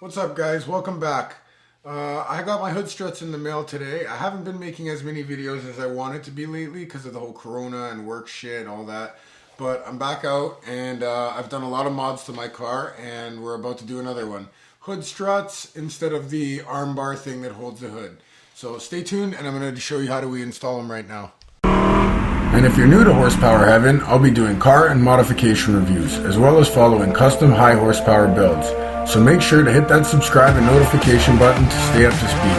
What's up, guys? Welcome back. I got my hood struts in the mail today. I haven't been making as many videos as I wanted to be lately because of the whole corona and work shit, all that. But I'm back out and I've done a lot of mods to my car and we're about to do another one. Hood struts instead of the arm bar thing that holds the hood. So stay tuned and I'm going to show you how do we install them right now. And if you're new to Horsepower Heaven, I'll be doing car and modification reviews, as well as following custom high horsepower builds. So make sure to hit that subscribe and notification button to stay up to speed.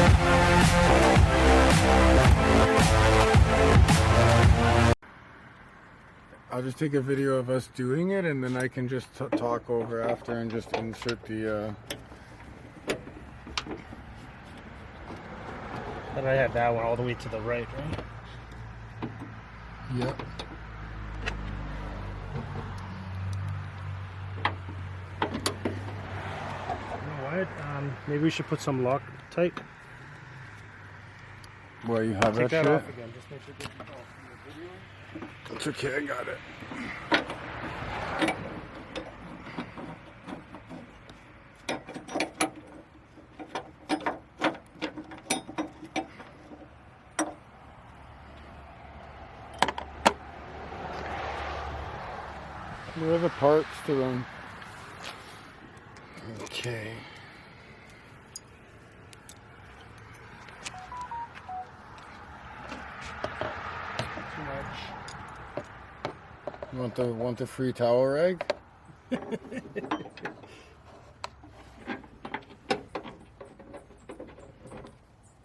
I'll just take a video of us doing it and then I can just talk over after and just insert the... And I had that one all the way to the right, right? Yep. Maybe we should put some Loctite. Well, you have Take that that shit? off again. Just make sure it's off from the video. It's okay, I got it. Where are the parts to them? Okay. Too much. You want the free towel rag?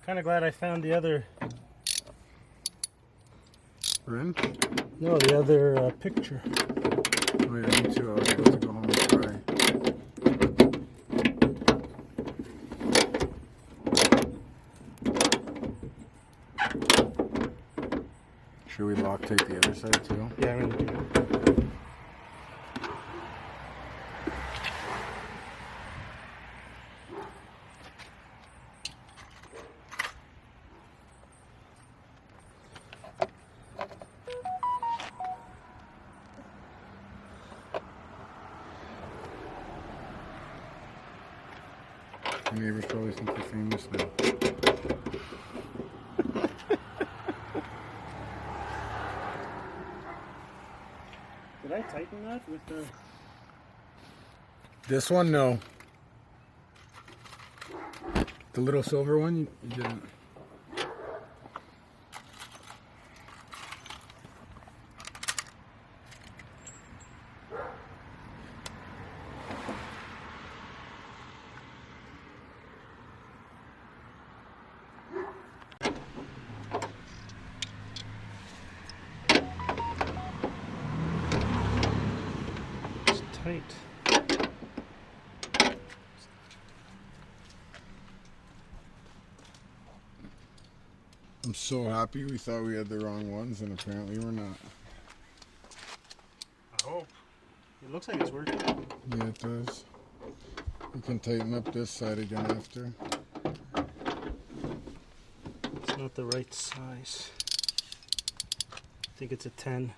Kind of glad I found the other. Wrench? No, the other picture. Oh yeah, me too. I was about to go home and try. Should we Loctite the other side too? Yeah, I'm gonna do it. The neighbors probably think you're famous now. Did I tighten that with the... This one, no. The little silver one, you didn't. It's tight. I'm so happy we thought we had the wrong ones and apparently we're not. I hope. It looks like it's working. Yeah, it does. We can tighten up this side again after. It's not the right size. I think it's a 10.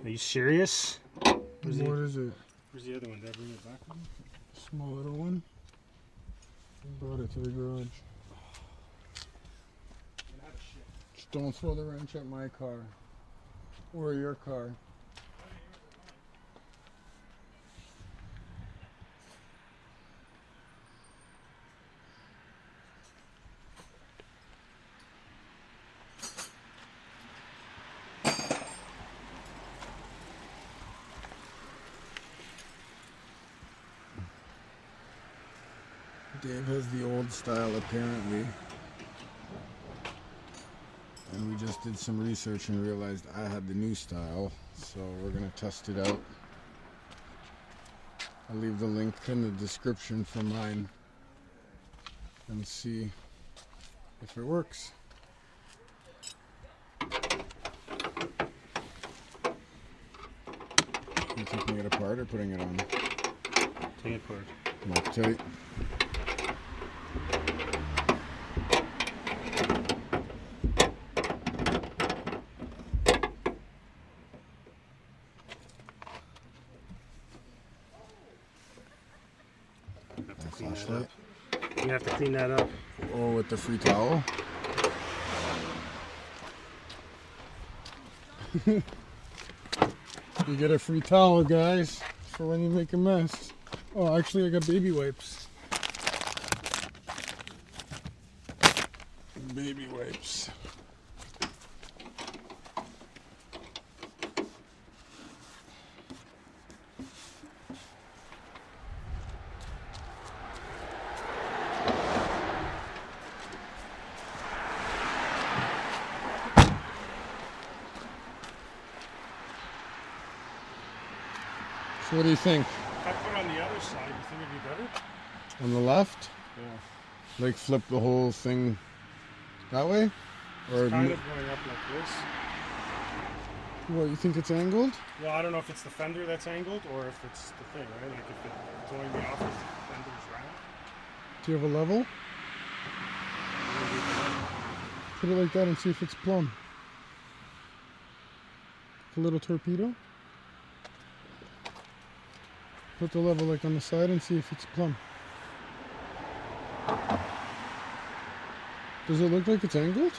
Are you serious? What is it? Where's the other one? Did I bring it back? Small little one. I brought it to the garage. Just don't throw the wrench at my car. Or your car. Dave has the old style apparently. And we just did some research and realized I had the new style. So we're gonna test it out. I'll leave the link in the description for mine and see if it works. You taking it apart or putting it on? Take it apart. Lock tight. Flashlight. You have to clean that up. Oh, with the free towel. You get a free towel, guys, for when you make a mess. Oh, actually, I got baby wipes. Baby wipes. So what do you think? If I put it on the other side, you think it'd be better? On the left? Yeah. Like flip the whole thing that way? Or It's kind of going up like this. what, you think it's angled? Well, I don't know if it's the fender that's angled or if it's the thing, right? Like if it's going the opposite, the fender's round. Do you have a level? Put it like that and see if it's plumb. A little torpedo. Put the level like on the side and see if it's plumb. Does it look like it's angled?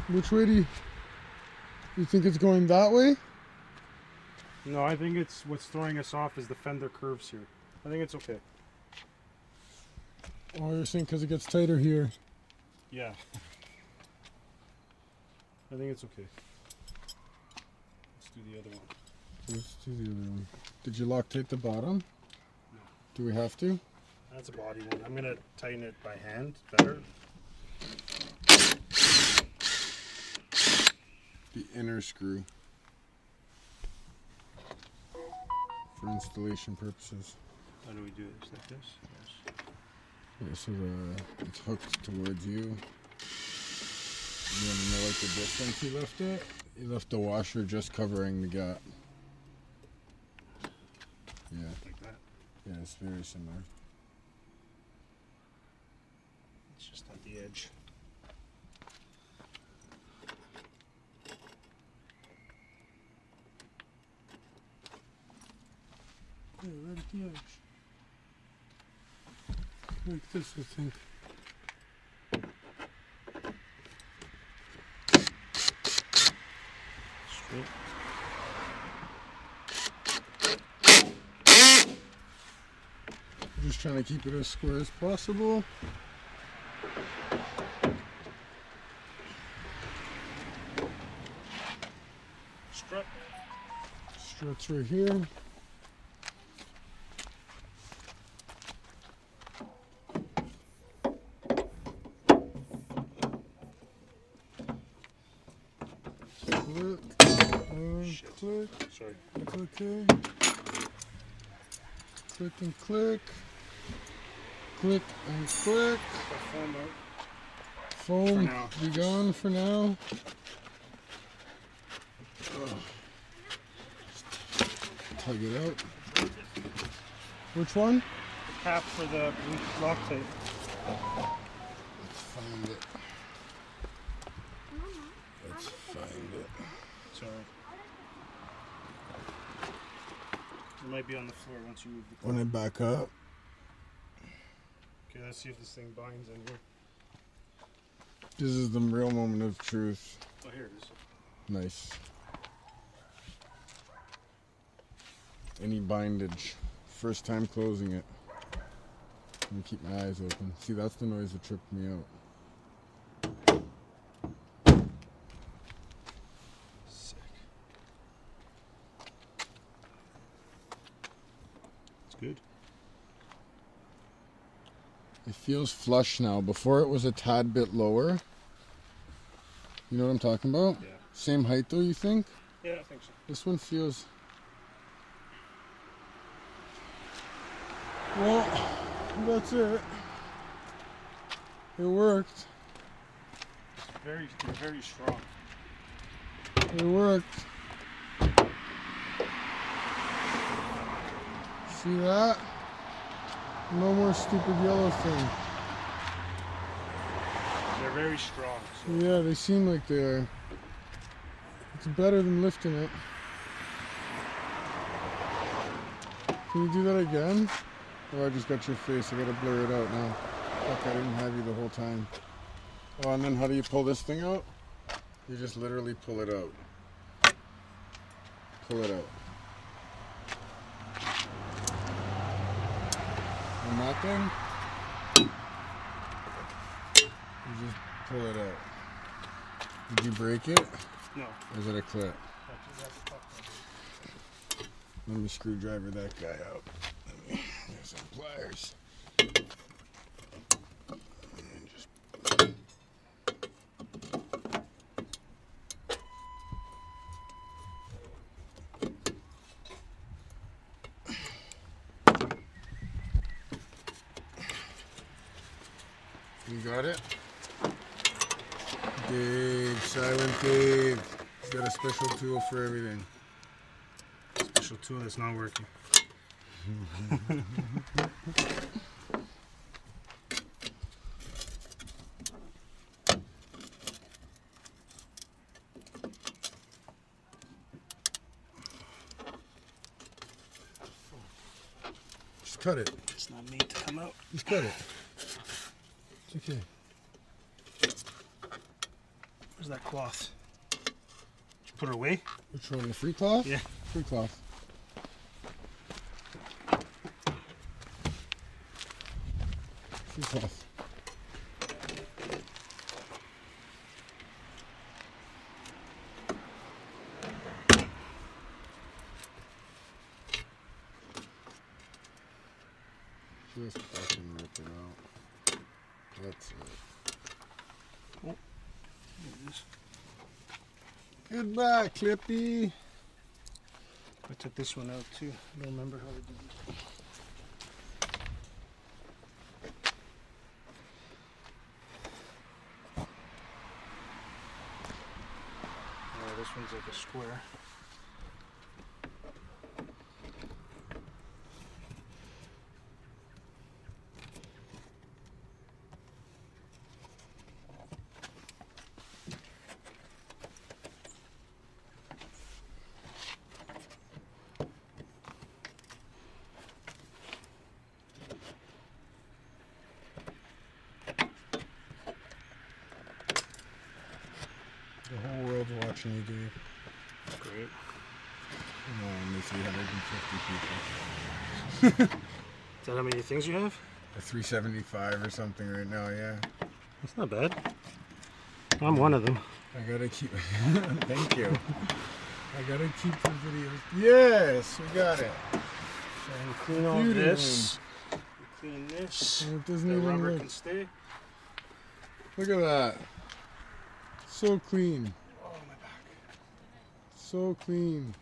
Which way do you think it's going that way? No, I think it's what's throwing us off is the fender curves here. I think it's okay. Oh, you're saying because it gets tighter here. Yeah. I think it's okay. Let's do the other one. Let's do the other one. Did you Loctite the bottom? No. Do we have to? That's a body one. I'm gonna tighten it by hand better. The inner screw. For installation purposes. How do we do this? Like this? Yes. Yeah, so it's hooked towards you. You want to know like the distance you left it? You left the washer just covering the gap. Yeah. Like that. Yeah, it's very similar. It's just at the edge. Yeah, right at the edge. Like this, I think. Straight. Just trying to keep it as square as possible. Strut. Struts right here. Click and click. Sorry. Okay. Click and click. Click and click. Got foam out. Foam, For now. be gone for now. Tug it out. Which one? Cap for the Loctite. Let's find it. Let's find it. Sorry. It might be on the floor once you move the When I back up. Okay, let's see if this thing binds in here. This is the real moment of truth. Oh, here it is. Nice. Any bindage. First time closing it. I'm gonna keep my eyes open. See, that's the noise that tripped me out. Sick. good. It feels flush now. Before it was a tad bit lower. You know what I'm talking about? Yeah. Same height though, you think? Yeah, I think so. This one feels... Well, that's it. It worked. It's very strong. It worked. See that? No more stupid yellow thing. They're very strong. So. Yeah, they seem like they are. It's better than lifting it. Can you do that again? Oh, I just got your face. I gotta blur it out now. Fuck, I didn't have you the whole time. Oh, and then how do you pull this thing out? You just literally pull it out. Pull it out. And that thing, you just pull it out. Did you break it? No. Or is it a clip? Let me screwdriver that guy out. There's some pliers. And just... You got it? Dave, silent Dave. He's got a special tool for everything. Special tool that's not working. Just cut it. It's not made to come out. Just cut it. It's okay. Where's that cloth? Did you put it away? Which one? The free cloth? Yeah. Free cloth. Free cloth. Just fucking rip it out. That's it. Oh, there it is. Goodbye, Clippy. I took this one out too. I don't remember how to do this. This one's like a square. The whole world's watching you, Dave. Great. No, only 350 people. Is that how many things you have? A 375 or something right now, yeah. That's not bad. I'm one of them. I gotta keep... Thank you. I gotta keep the videos... Yes! We got it! So I can clean all this. Clean this. And it doesn't The even rubber look... can stay. Look at that. So clean. Oh, my back. So clean.